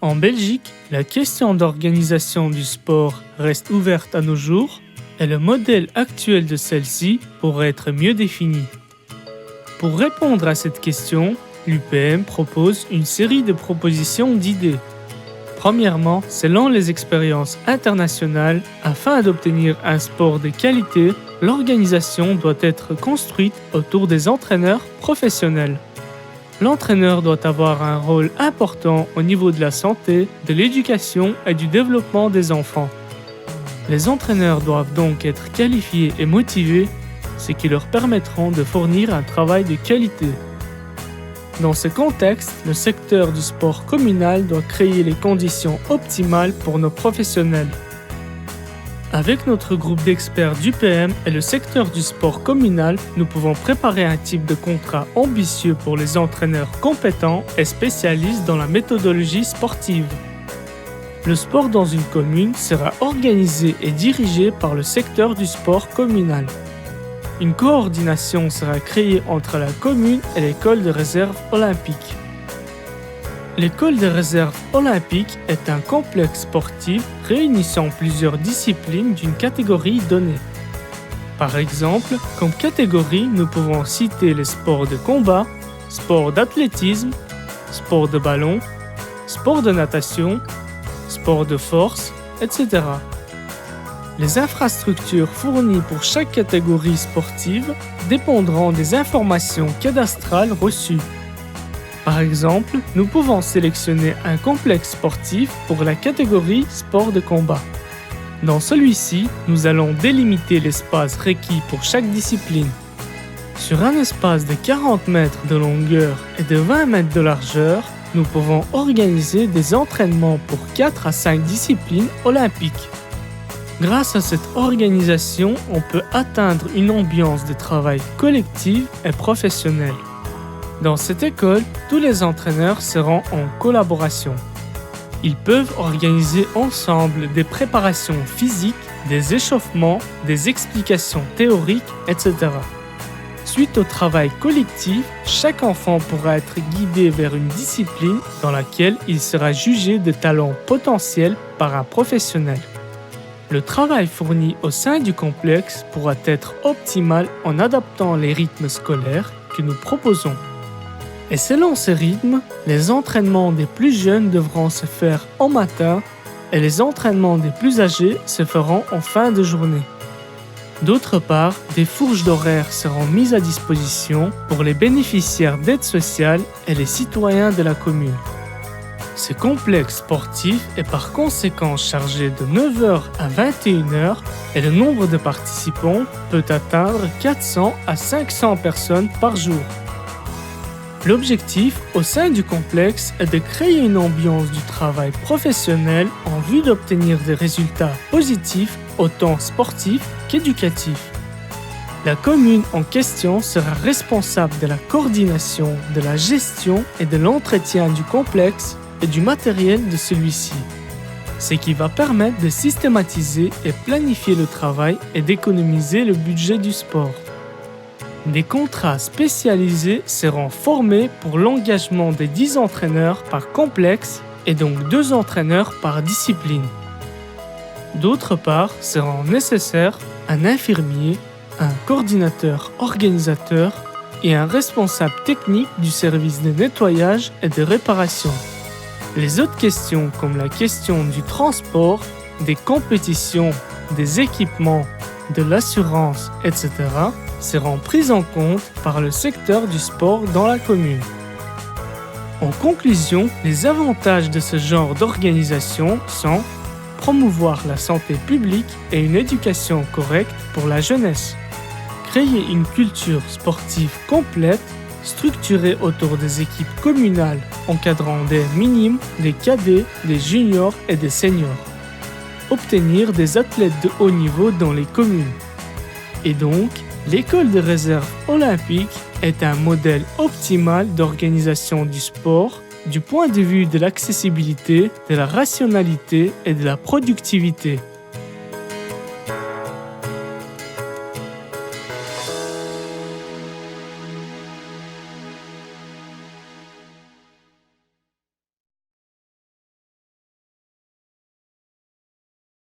En Belgique, la question d'organisation du sport reste ouverte à nos jours et le modèle actuel de celle-ci pourrait être mieux défini. Pour répondre à cette question, l'UPM propose une série de propositions d'idées. Premièrement, selon les expériences internationales, afin d'obtenir un sport de qualité, l'organisation doit être construite autour des entraîneurs professionnels. L'entraîneur doit avoir un rôle important au niveau de la santé, de l'éducation et du développement des enfants. Les entraîneurs doivent donc être qualifiés et motivés, ce qui leur permettront de fournir un travail de qualité. Dans ce contexte, le secteur du sport communal doit créer les conditions optimales pour nos professionnels. Avec notre groupe d'experts d'UPM et le secteur du sport communal, nous pouvons préparer un type de contrat ambitieux pour les entraîneurs compétents et spécialistes dans la méthodologie sportive. Le sport dans une commune sera organisé et dirigé par le secteur du sport communal. Une coordination sera créée entre la commune et l'école de réserve olympique. L'école de réserve olympique est un complexe sportif réunissant plusieurs disciplines d'une catégorie donnée. Par exemple, comme catégorie, nous pouvons citer les sports de combat, sport d'athlétisme, sport de ballon, sport de natation, sport de force, etc. Les infrastructures fournies pour chaque catégorie sportive dépendront des informations cadastrales reçues. Par exemple, nous pouvons sélectionner un complexe sportif pour la catégorie sport de combat. Dans celui-ci, nous allons délimiter l'espace requis pour chaque discipline. Sur un espace de 40 mètres de longueur et de 20 mètres de largeur, nous pouvons organiser des entraînements pour 4 à 5 disciplines olympiques. Grâce à cette organisation, on peut atteindre une ambiance de travail collective et professionnelle. Dans cette école, tous les entraîneurs seront en collaboration. Ils peuvent organiser ensemble des préparations physiques, des échauffements, des explications théoriques, etc. Suite au travail collectif, chaque enfant pourra être guidé vers une discipline dans laquelle il sera jugé de talent potentiel par un professionnel. Le travail fourni au sein du complexe pourra être optimal en adaptant les rythmes scolaires que nous proposons. Et selon ces rythmes, les entraînements des plus jeunes devront se faire en matin et les entraînements des plus âgés se feront en fin de journée. D'autre part, des fourches d'horaires seront mises à disposition pour les bénéficiaires d'aide sociale et les citoyens de la commune. Ce complexe sportif est par conséquent chargé de 9h à 21h et le nombre de participants peut atteindre 400 à 500 personnes par jour. L'objectif au sein du complexe est de créer une ambiance du travail professionnel en vue d'obtenir des résultats positifs autant sportifs qu'éducatifs. La commune en question sera responsable de la coordination, de la gestion et de l'entretien du complexe et du matériel de celui-ci, ce qui va permettre de systématiser et planifier le travail et d'économiser le budget du sport. Des contrats spécialisés seront formés pour l'engagement des 10 entraîneurs par complexe et donc 2 entraîneurs par discipline. D'autre part, seront nécessaires un infirmier, un coordinateur organisateur et un responsable technique du service de nettoyage et de réparation. Les autres questions comme la question du transport, des compétitions, des équipements, de l'assurance, etc. seront prises en compte par le secteur du sport dans la commune. En conclusion, les avantages de ce genre d'organisation sont promouvoir la santé publique et une éducation correcte pour la jeunesse, créer une culture sportive complète, structurée autour des équipes communales encadrant des minimes, des cadets, des juniors et des seniors, obtenir des athlètes de haut niveau dans les communes. Et donc, l'école de réserve olympique est un modèle optimal d'organisation du sport du point de vue de l'accessibilité, de la rationalité et de la productivité.